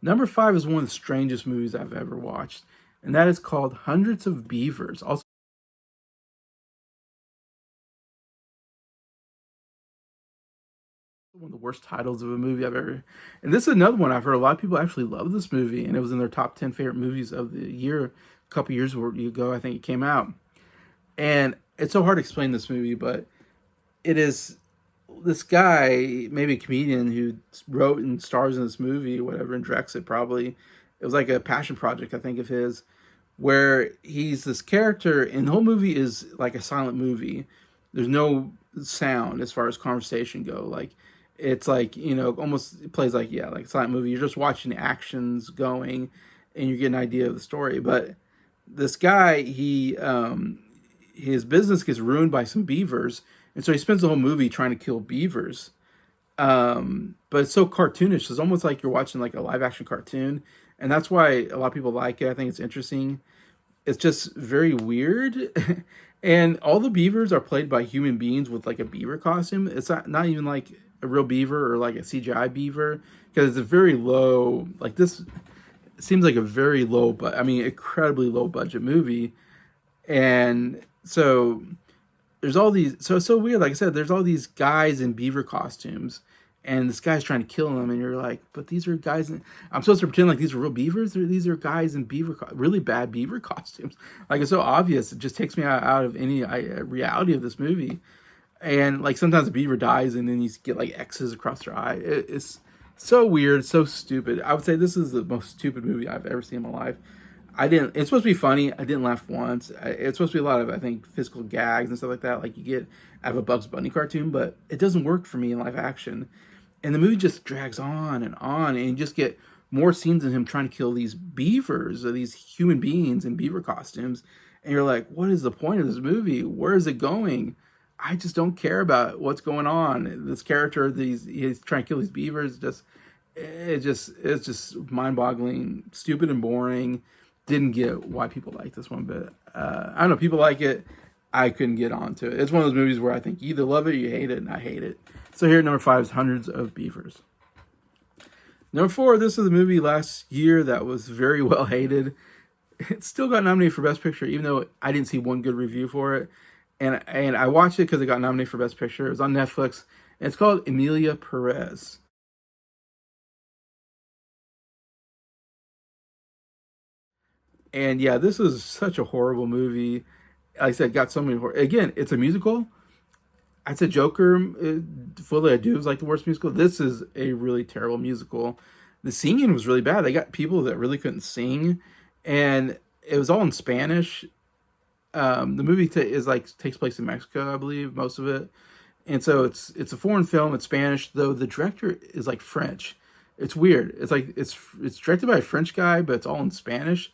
Number five is one of the strangest movies I've ever watched, and that is called Hundreds of Beavers. Also, one of the worst titles of a movie I've ever. And this is another one I've heard a lot of people actually love this movie, and it was in their top 10 favorite movies of the year a couple years ago. I think it came out, and it's so hard to explain this movie, but it is this guy, maybe a comedian who wrote and stars in this movie, whatever, and directs it probably. It was like a passion project, I think, of his, where he's this character, and the whole movie is like a silent movie. There's no sound as far as conversation go. Like it's like almost it plays like like a silent movie. You're just watching the actions going, and you get an idea of the story. But this guy, his business gets ruined by some beavers, and so he spends the whole movie trying to kill beavers. But it's so cartoonish. It's almost like you're watching like a live action cartoon, and that's why a lot of people like it. I think it's interesting. It's just very weird, and all the beavers are played by human beings with like a beaver costume. It's not even like a real beaver or like a CGI beaver because it's a very low. Like this seems like a very low, but I mean incredibly low budget movie, and so there's all these so it's so weird. Like I said, there's all these guys in beaver costumes, and this guy's trying to kill them, and you're like, but these are guys I'm supposed to pretend like these are real beavers, or these are guys in really bad beaver costumes. Like it's so obvious, it just takes me out of any reality of this movie. And like sometimes a beaver dies and then you get like X's across their eye. It's so weird, so stupid. I would say this is the most stupid movie I've ever seen in my life. I didn't. It's supposed to be funny. I didn't laugh once. It's supposed to be a lot of, I think, physical gags and stuff like that, like you get out of a Bugs Bunny cartoon. But it doesn't work for me in live action, and the movie just drags on, and you just get more scenes of him trying to kill these beavers or these human beings in beaver costumes, and you're like, what is the point of this movie? Where is it going? I just don't care about what's going on. This character, he's trying to kill these beavers. It's just mind-boggling, stupid and boring. Didn't get why people like this one, but I don't know. People like it. I couldn't get onto it. It's one of those movies where I think you either love it or you hate it, and I hate it. So here at number five is Hundreds of Beavers. Number four, this is a movie last year that was very well hated. It still got nominated for Best Picture, even though I didn't see one good review for it. And I watched it because it got nominated for Best Picture. It was on Netflix, and it's called Emilia Perez. And yeah, this is such a horrible movie. Like I said, got so many. Again, it's a musical. I said Joker, Fully I Do is like the worst musical. This is a really terrible musical. The singing was really bad. They got people that really couldn't sing, and it was all in Spanish. The movie is like takes place in Mexico, I believe, most of it, and so it's a foreign film. It's Spanish, though the director is like French. It's weird. It's like it's directed by a French guy, but it's all in Spanish.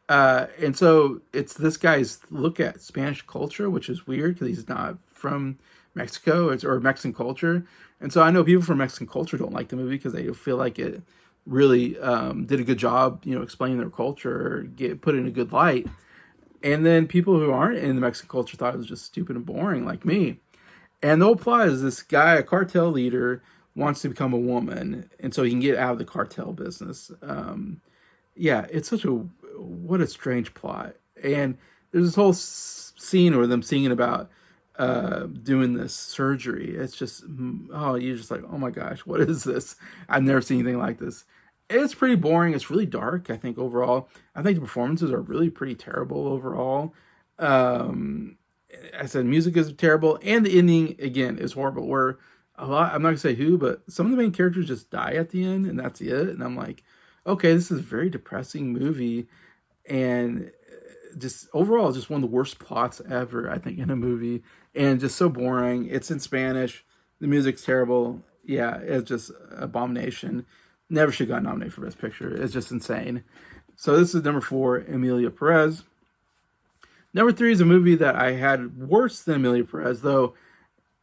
And so it's this guy's look at Spanish culture, which is weird because he's not from Mexico or Mexican culture. And so I know people from Mexican culture don't like the movie because they feel like it really did a good job, explaining their culture or put it in a good light. And then people who aren't in the Mexican culture thought it was just stupid and boring, like me. And the whole plot is this guy, a cartel leader, wants to become a woman, and so he can get out of the cartel business. Yeah, it's such a what a strange plot. And there's this whole scene where them singing about doing this surgery. It's just oh, you're just like, oh my gosh, what is this? I've never seen anything like this. It's pretty boring. It's really dark. I think overall, I think the performances are really pretty terrible overall. Um, I said music is terrible, and the ending again is horrible. Where a lot, I'm not gonna say who, but some of the main characters just die at the end, and that's it. And I'm like, okay, this is a very depressing movie, and just overall, just one of the worst plots ever. I think in a movie, and just so boring. It's in Spanish. The music's terrible. Yeah, it's just abomination. Never should have got nominated for Best Picture. It's just insane. So this is number four, Emilia Perez. Number three is a movie that I had worse than Emilia Perez, though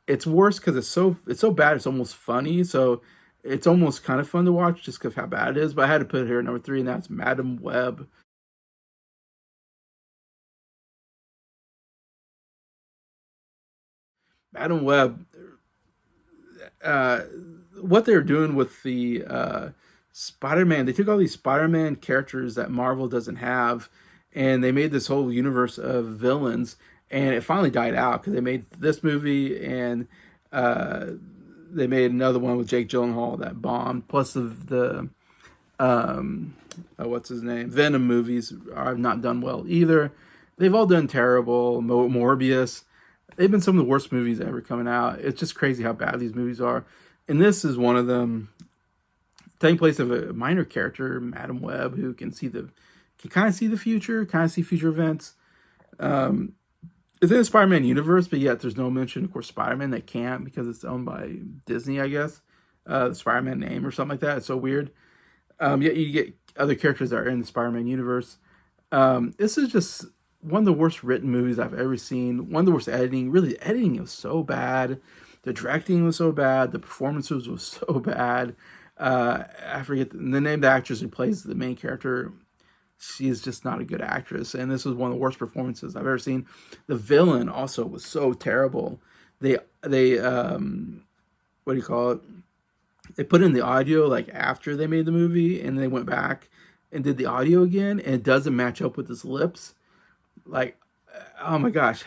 it's worse because it's so bad it's almost funny. So it's almost kind of fun to watch just because of how bad it is. But I had to put it here at number three, and that's Madam Web. Madam Web, uh, what they're doing with the Spider-Man, they took all these Spider-Man characters that Marvel doesn't have, and they made this whole universe of villains, and it finally died out because they made this movie, and uh, they made another one with Jake Gyllenhaal that bombed. Plus the what's his name, Venom movies have not done well either. They've all done terrible. Morbius, they've been some of the worst movies ever coming out. It's just crazy how bad these movies are, and this is one of them, taking place of a minor character, Madam Web, who can kind of see the future, kind of see future events. It's in the Spider-Man universe, but yet there's no mention, of course, Spider-Man. They can't because it's owned by Disney, I guess. The Spider-Man name or something like that. It's so weird. Yet you get other characters that are in the Spider-Man universe. This is just one of the worst written movies I've ever seen. One of the worst editing. Really, the editing was so bad. The directing was so bad. The performances was so bad. I forget the name of the actress who plays the main character. She's just not a good actress, and this was one of the worst performances I've ever seen. The villain also was so terrible. They what do you call it? They put in the audio like after they made the movie, and they went back and did the audio again, and it doesn't match up with his lips. Like, oh my gosh,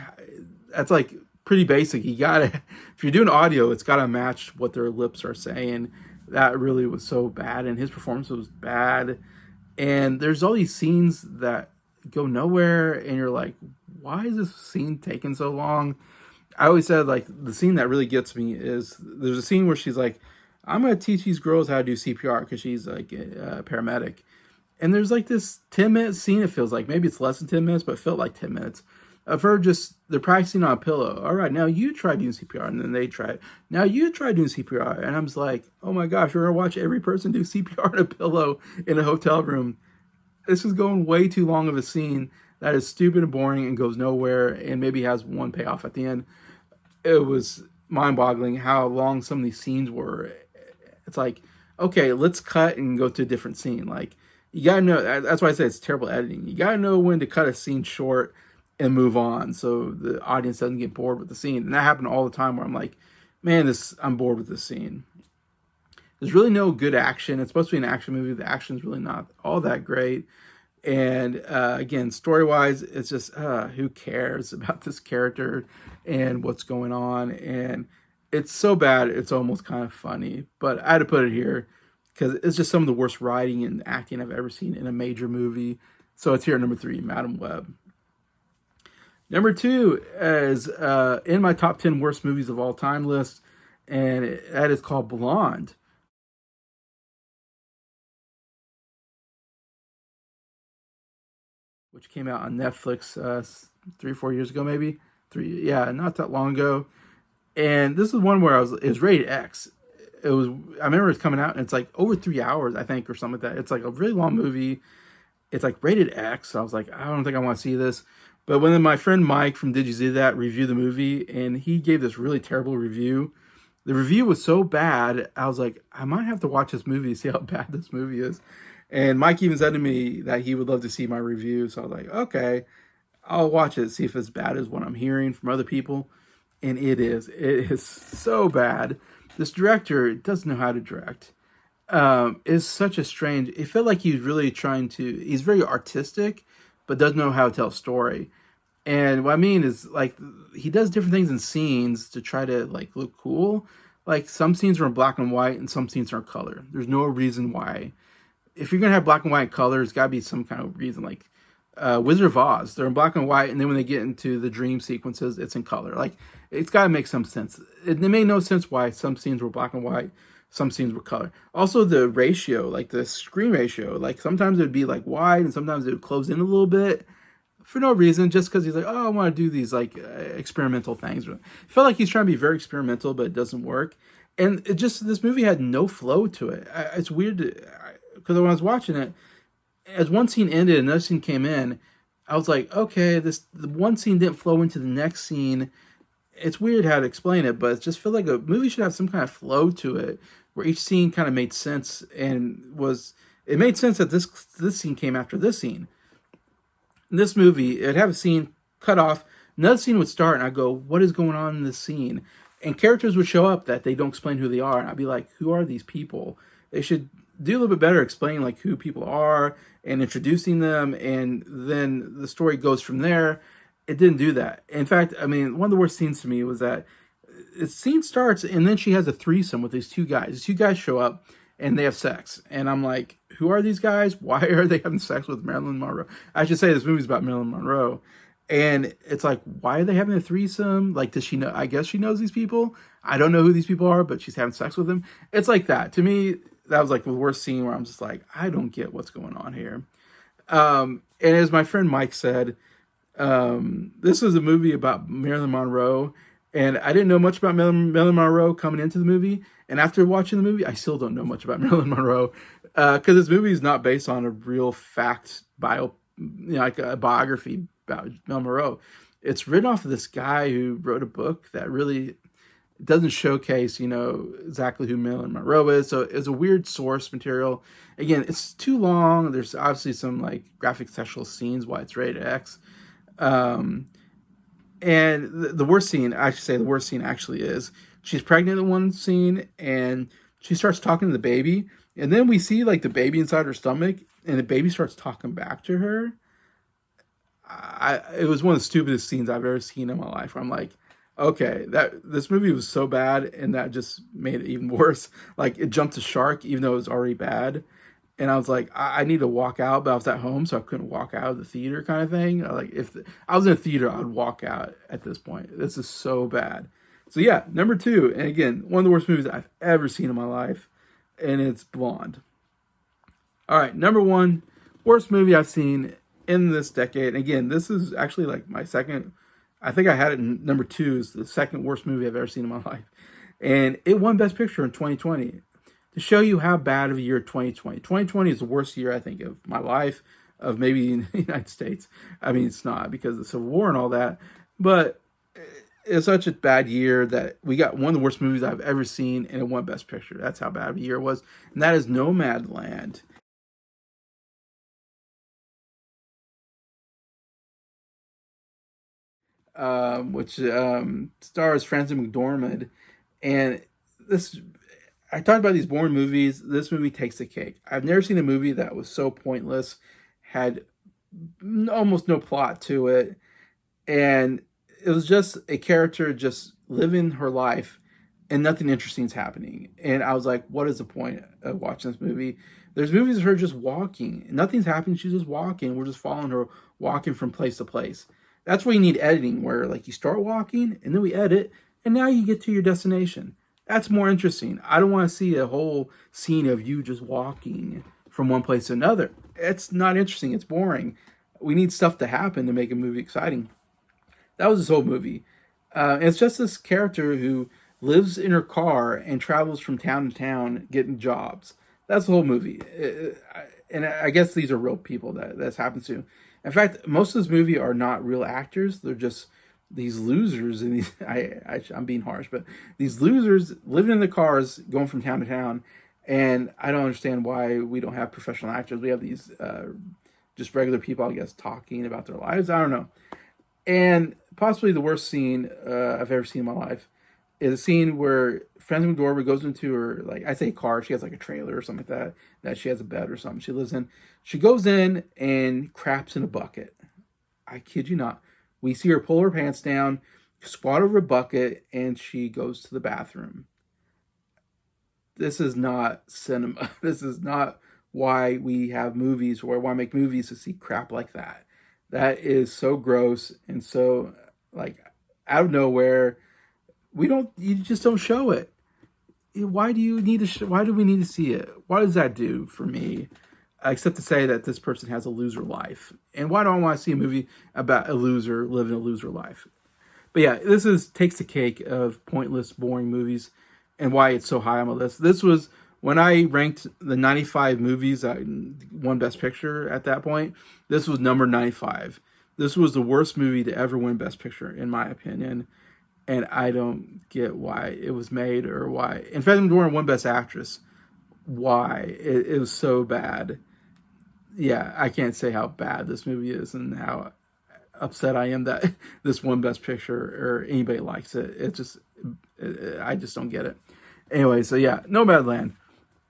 that's like pretty basic. You gotta, if you're doing audio, it's gotta match what their lips are saying. That really was so bad, and his performance was bad. And there's all these scenes that go nowhere, and you're like, why is this scene taking so long? I always said, like, the scene that really gets me is there's a scene where she's like, I'm going to teach these girls how to do CPR because she's like a paramedic. And there's like this 10-minute scene, it feels like. Maybe it's less than 10 minutes, but it felt like 10 minutes of her just, they're practicing on a pillow. All right, now you try doing CPR. And then they try it. Now you try doing CPR. And I'm just like, oh my gosh, we're going to watch every person do CPR on a pillow in a hotel room. This is going way too long of a scene that is stupid and boring and goes nowhere and maybe has one payoff at the end. It was mind-boggling how long some of these scenes were. It's like, okay, let's cut and go to a different scene. Like, you gotta know, that's why I say it's terrible editing. You gotta know when to cut a scene short and move on so the audience doesn't get bored with the scene. And that happened all the time where I'm like, man, I'm bored with this scene. There's really no good action. It's supposed to be an action movie. The action's really not all that great. And again, story-wise, it's just, who cares about this character and what's going on? And it's so bad, it's almost kind of funny. But I had to put it here because it's just some of the worst writing and acting I've ever seen in a major movie. So it's here at number 3, Madam Web. Number 2 is in my top 10 worst movies of all time list, and that is called Blonde. Which came out on Netflix 3 or 4 years ago, maybe 3. Yeah, not that long ago. And this is one where it was rated X. I remember it's coming out, and it's like over 3 hours, I think, or something like that. It's like a really long movie. It's like rated X. So I was like, I don't think I want to see this. But when my friend Mike from Did You See That reviewed the movie, and he gave this really terrible review. The review was so bad, I was like, I might have to watch this movie to see how bad this movie is. And Mike even said to me that he would love to see my review. So I was like, okay, I'll watch it, see if it's bad as what I'm hearing from other people. And it is. It is so bad. This director doesn't know how to direct. It's such a strange, it felt like he's really he's very artistic, but doesn't know how to tell a story. And what I mean is, like, he does different things in scenes to try to, like, look cool. Like, some scenes are in black and white and some scenes are in color. There's no reason why. If you're going to have black and white color, there's got to be some kind of reason. Like, Wizard of Oz, they're in black and white, and then when they get into the dream sequences, it's in color. Like, it's got to make some sense. It made no sense why some scenes were black and white, some scenes were color. Also, the ratio, like the screen ratio, like sometimes it would be like wide and sometimes it would close in a little bit for no reason, just because he's like, oh, I want to do these like experimental things. It felt like he's trying to be very experimental, but it doesn't work. And this movie had no flow to it. It's weird because when I was watching it, as one scene ended and another scene came in, I was like, okay, the one scene didn't flow into the next scene. It's weird how to explain it, but it just felt like a movie should have some kind of flow to it, where each scene kind of made sense it made sense that this scene came after this scene. In this movie, it'd have a scene cut off, another scene would start, and I'd go, what is going on in this scene? And characters would show up that they don't explain who they are, and I'd be like, who are these people? They should do a little bit better explaining like who people are and introducing them, and then the story goes from there. It didn't do that. In fact, I mean, one of the worst scenes to me was that the scene starts and then she has a threesome with these two guys. These two guys show up and they have sex, and I'm like, who are these guys? Why are they having sex with Marilyn Monroe? I should say this movie's about Marilyn Monroe. And it's like, why are they having a threesome? Like, does she know? I guess she knows these people. I don't know who these people are, but she's having sex with them. It's like that. To me, that was like the worst scene where I'm just like, I don't get what's going on here. And as my friend Mike said, this was a movie about Marilyn Monroe. And I didn't know much about Marilyn Monroe coming into the movie. And after watching the movie, I still don't know much about Marilyn Monroe. Because this movie is not based on a real fact like a biography about Marilyn Monroe. It's written off of this guy who wrote a book that really doesn't showcase, exactly who Marilyn Monroe is. So it's a weird source material. Again, it's too long. There's obviously some like graphic sexual scenes, why it's rated X. And the worst scene, I should say, the worst scene actually is she's pregnant in one scene and she starts talking to the baby. And then we see like the baby inside her stomach and the baby starts talking back to her. It was one of the stupidest scenes I've ever seen in my life. Where I'm like, okay, this movie was so bad, and that just made it even worse. Like, it jumped a shark, even though it was already bad. And I was like, I need to walk out, but I was at home, so I couldn't walk out of the theater, kind of thing. Like, if I was in a theater, I'd walk out at this point. This is so bad. So yeah, number 2, and again, one of the worst movies I've ever seen in my life, and it's Blonde. All right, number 1, worst movie I've seen in this decade. And again, this is actually like my second. I think I had it in number 2 is the second worst movie I've ever seen in my life, and it won Best Picture in 2020. To show you how bad of a year 2020. 2020 is the worst year I think of my life, of maybe in the United States. I mean, it's not because of the Civil War and all that, but it's such a bad year that we got one of the worst movies I've ever seen, and it won Best Picture. That's how bad of a year it was, and that is Nomadland. Which stars Frances McDormand. And this, I talked about these boring movies. This movie takes the cake. I've never seen a movie that was so pointless, had almost no plot to it, and it was just a character just living her life, and nothing interesting is happening. And I was like, what is the point of watching this movie? There's movies of her just walking. Nothing's happening. She's just walking. We're just following her, walking from place to place. That's where you need editing, where like you start walking and then we edit, and now you get to your destination. That's more interesting. I don't want to see a whole scene of you just walking from one place to another. It's not interesting. It's boring. We need stuff to happen to make a movie exciting. That was this whole movie. It's just this character who lives in her car and travels from town to town getting jobs. That's the whole movie. And I guess these are real people that's happened to. In fact, most of this movie are not real actors. They're just these losers. And these, I'm being harsh, but these losers living in the cars, going from town to town. And I don't understand why we don't have professional actors. We have these just regular people, I guess, talking about their lives. I don't know. And possibly the worst scene I've ever seen in my life is a scene where Frances McDormand goes into her, like, I say car, she has like a trailer or something like that she has a bed or something she lives in. She goes in and craps in a bucket. I kid you not. We see her pull her pants down, squat over a bucket, and she goes to the bathroom. This is not cinema. This is not why we have movies, or why make movies to see crap like that. That is so gross and so, like, out of nowhere. You just don't show it. Why do you need to? Why do we need to see it? What does that do for me? Except to say that this person has a loser life. And why do I want to see a movie about a loser living a loser life? But yeah, takes the cake of pointless, boring movies, and why it's so high on my list. This was when I ranked the 95 movies that won Best Picture at that point. This was number 95. This was the worst movie to ever win Best Picture, in my opinion. And I don't get why it was made, or why. In fact, McDormand won Best Actress. Why? It was so bad. Yeah, I can't say how bad this movie is and how upset I am that this won Best Picture or anybody likes it. I just don't get it. Anyway, so yeah, Nomadland.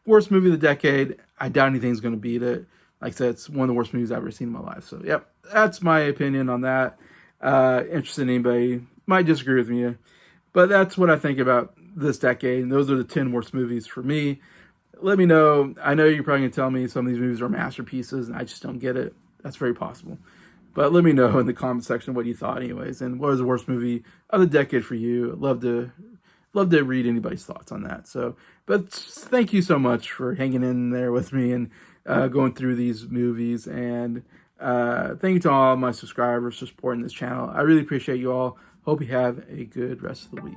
worst movie of the decade. I doubt anything's going to beat it. Like I said, it's one of the worst movies I've ever seen in my life. So, yep, that's my opinion on that. Interested in anybody might disagree with me, but that's what I think about this decade. And those are the 10 worst movies for me. Let me know. I know you're probably going to tell me some of these movies are masterpieces, and I just don't get it. That's very possible. But let me know in the comment section what you thought, anyways, and what was the worst movie of the decade for you. I'd love to read anybody's thoughts on that. So, but thank you so much for hanging in there with me and going through these movies. And thank you to all my subscribers for supporting this channel. I really appreciate you all. Hope you have a good rest of the week.